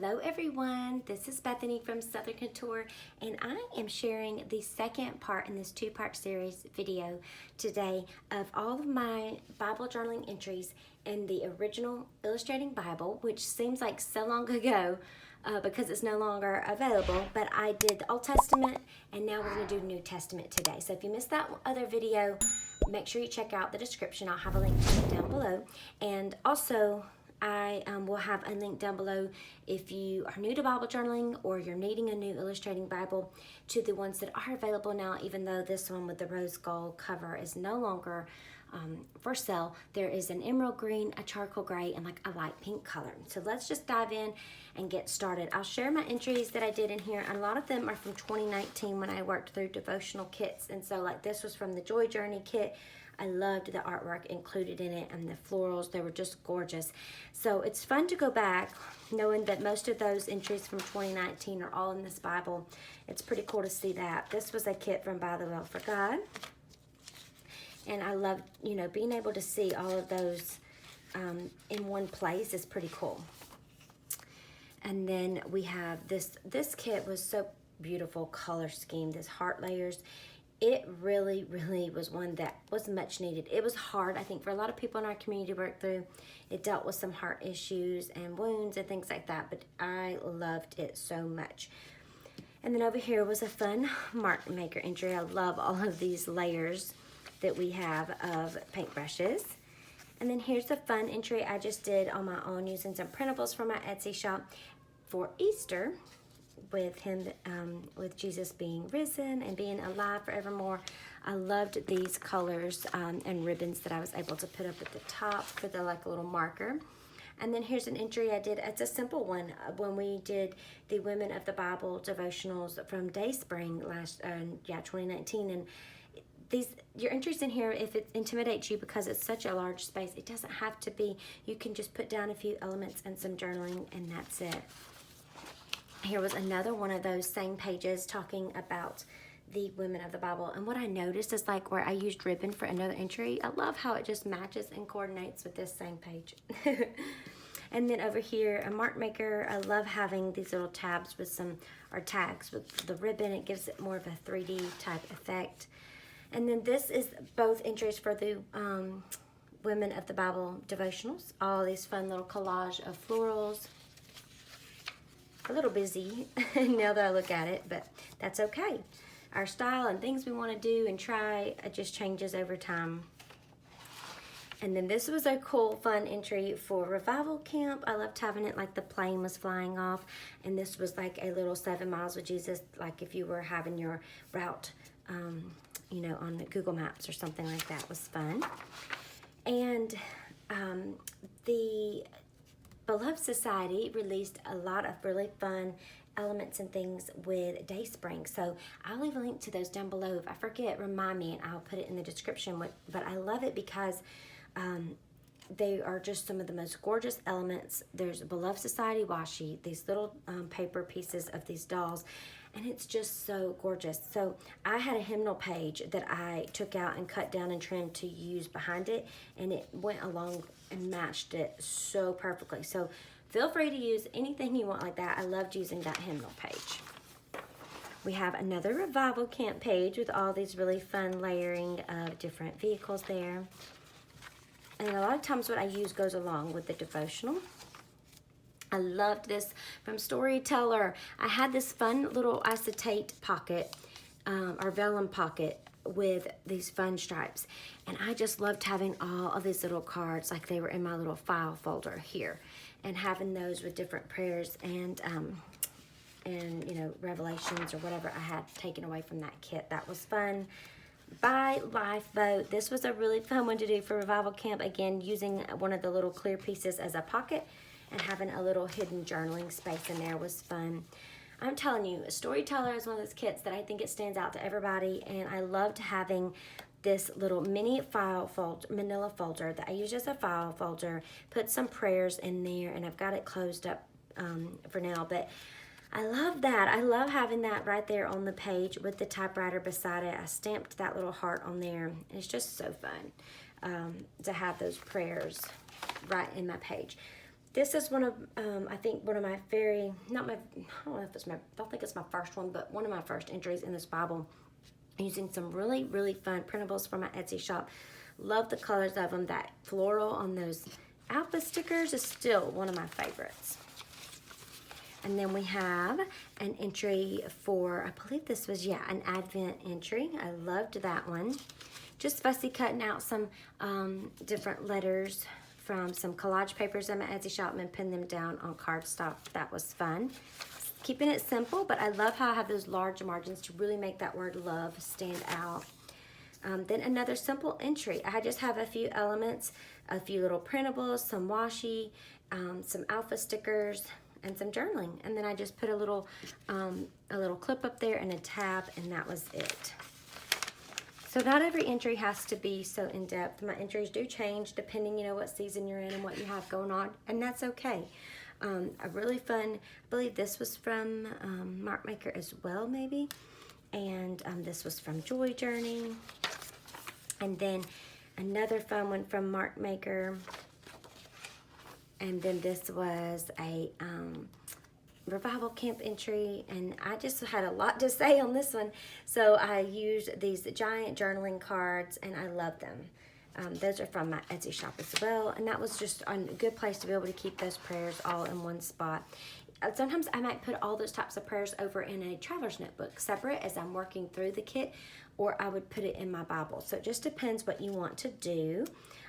Hello everyone, this is Bethany from Southern Couture, and I am sharing the second part in this two-part series video today of all of my Bible journaling entries in the original Illustrating Bible, which seems like so long ago because it's no longer available, but I did the Old Testament and now we're going to do New Testament today. So if you missed that other video, make sure you check out the description. I'll have a link to it down below, and also I will have a link down below if you are new to Bible journaling or you're needing a new Illustrating Bible to the ones that are available now, even though this one with the rose gold cover is no longer for sale. There is an emerald green, a charcoal gray, and like a light pink color. So let's just dive in and get started. I'll share my entries that I did in here. A lot of them are from 2019 when I worked through devotional kits. And so like this was from the Joy Journey kit. I loved the artwork included in it and the florals. They were just gorgeous. So it's fun to go back knowing that most of those entries from 2019 are all in this Bible. It's pretty cool to see that. This was a kit from By the Will for God. And I love, you know, being able to see all of those in one place is pretty cool. And then we have this kit was so beautiful color scheme, this heart layers. It really, really was one that was much needed. It was hard, I think, for a lot of people in our community to work through. It dealt with some heart issues and wounds and things like that, but I loved it so much. And then over here was a fun mark maker entry. I love all of these layers that we have of paintbrushes. And then here's a fun entry I just did on my own using some printables from my Etsy shop for Easter, with him, with Jesus being risen and being alive forevermore. I loved these colors and ribbons that I was able to put up at the top for the like a little marker. And then here's an entry I did. It's a simple one when we did the Women of the Bible devotionals from Dayspring last, 2019. And your entries in here, if it intimidates you because it's such a large space, it doesn't have to be. You can just put down a few elements and some journaling, and that's it. Here was another one of those same pages talking about the Women of the Bible. And what I noticed is like where I used ribbon for another entry, I love how it just matches and coordinates with this same page. And then over here, a mark maker. I love having these little tabs with some, or tags with the ribbon. It gives it more of a 3D type effect. And then this is both entries for the Women of the Bible devotionals. All these fun little collage of florals. A little busy now that I look at it, but that's okay. Our style and things we want to do and try, it just changes over time. And then this was a cool, fun entry for Revival Camp. I loved having it like the plane was flying off, and this was like a little 7 miles with Jesus, like if you were having your route, you know, on the Google Maps or something like that. Was fun. And the Beloved Society released a lot of really fun elements and things with Dayspring. So I'll leave a link to those down below. If I forget, remind me and I'll put it in the description. But I love it because they are just some of the most gorgeous elements. There's a Beloved Society washi, these little paper pieces of these dolls, and it's just so gorgeous. So I had a hymnal page that I took out and cut down and trimmed to use behind it, and it went along and matched it so perfectly. So feel free to use anything you want like that. I loved using that hymnal page. We have another Revival Camp page with all these really fun layering of different vehicles there. And a lot of times what I use goes along with the devotional. I loved this from Storyteller. I had this fun little acetate pocket or vellum pocket with these fun stripes, and I just loved having all of these little cards like they were in my little file folder here, and having those with different prayers and you know, revelations or whatever I had taken away from that kit. That was fun. By Lifeboat. This was a really fun one to do for Revival Camp. Again, using one of the little clear pieces as a pocket and having a little hidden journaling space in there was fun. I'm telling you, Storyteller is one of those kits that I think it stands out to everybody, and I loved having this little mini file folder, manila folder that I use as a file folder, put some prayers in there, and I've got it closed up for now, but I love that. I love having that right there on the page with the typewriter beside it. I stamped that little heart on there, and it's just so fun to have those prayers right in my page. This is one of, I think one of my very, not my, I don't know if it's my, I don't think it's my first one, but one of my first entries in this Bible, using some really, really fun printables from my Etsy shop. Love the colors of them. That floral on those alpha stickers is still one of my favorites. And then we have an entry for, I believe this was, yeah, an Advent entry. I loved that one. Just fussy cutting out some different letters from some collage papers in my Etsy shop and pinning them down on cardstock. That was fun. Keeping it simple, but I love how I have those large margins to really make that word love stand out. Then another simple entry. I just have a few elements, a few little printables, some washi, some alpha stickers, and some journaling. And then I just put a little clip up there and a tab, and that was it. So not every entry has to be so in-depth. My entries do change depending, you know, what season you're in and what you have going on, and that's okay. A really fun, I believe this was from Mark Maker as well, maybe. And this was from Joy Journey. And then another fun one from Mark Maker. And then this was a revival camp entry, and I just had a lot to say on this one. So I used these giant journaling cards, and I love them. Those are from my Etsy shop as well, and that was just a good place to be able to keep those prayers all in one spot. Sometimes I might put all those types of prayers over in a traveler's notebook separate as I'm working through the kit, or I would put it in my Bible. So it just depends what you want to do.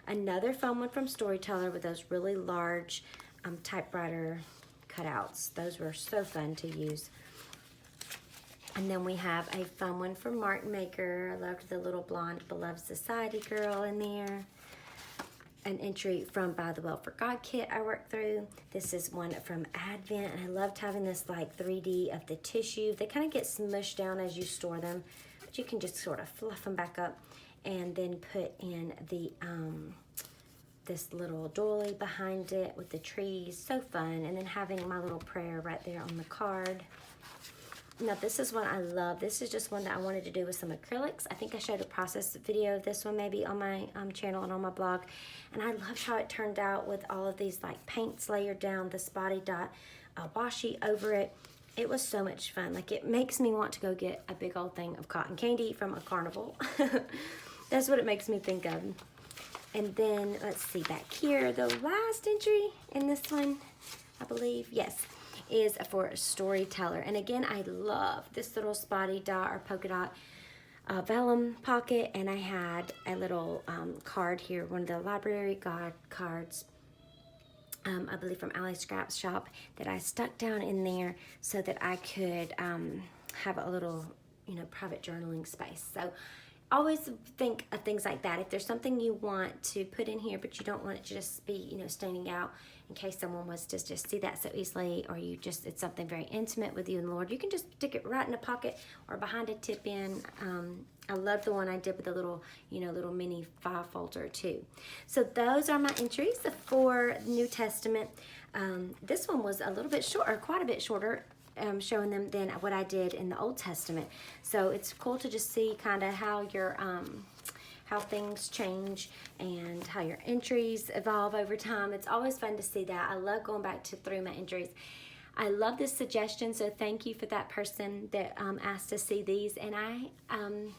Another fun one from Storyteller with those really large typewriter cutouts. Those were so fun to use. And then we have a fun one from Mark Maker. I loved the little blonde beloved society girl in there. An entry from By the Well for God kit I worked through. This is one from Advent, and I loved having this like 3D of the tissue. They kind of get smushed down as you store them, but you can just sort of fluff them back up and then put in the this little doily behind it with the trees. So fun. And then having my little prayer right there on the card. Now this is one I love. This is just one that I wanted to do with some acrylics. I think I showed a process video of this one maybe on my channel and on my blog. And I loved how it turned out with all of these like paints layered down, the spotty dot washi over it. It was so much fun. Like, it makes me want to go get a big old thing of cotton candy from a carnival. That's what it makes me think of. And then let's see back here, the last entry in this one, I believe, yes, is for Storyteller. And again, I love this little spotty dot or polka dot vellum pocket, and I had a little card here, one of the library guide cards, I believe from Ali Scrap's shop, that I stuck down in there so that I could have a little, you know, private journaling space. So always think of things like that. If there's something you want to put in here, but you don't want it to just be, you know, standing out in case someone was to just see that so easily, or you just, it's something very intimate with you and the Lord, you can just stick it right in a pocket or behind a tip in. I love the one I did with the little, you know, little mini file folder too. So those are my entries for New Testament. This one was a little bit shorter, quite a bit shorter, showing them than what I did in the Old Testament. So it's cool to just see kind of how your how things change and how your entries evolve over time. It's always fun to see that. I love going back through my entries. I love this suggestion, so thank you for that person that asked to see these. And I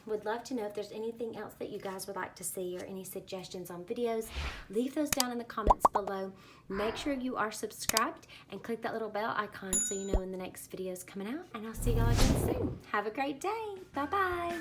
would love to know if there's anything else that you guys would like to see or any suggestions on videos. Leave those down in the comments below. Make sure you are subscribed and click that little bell icon so you know when the next video is coming out. And I'll see y'all again soon. Have a great day. Bye-bye.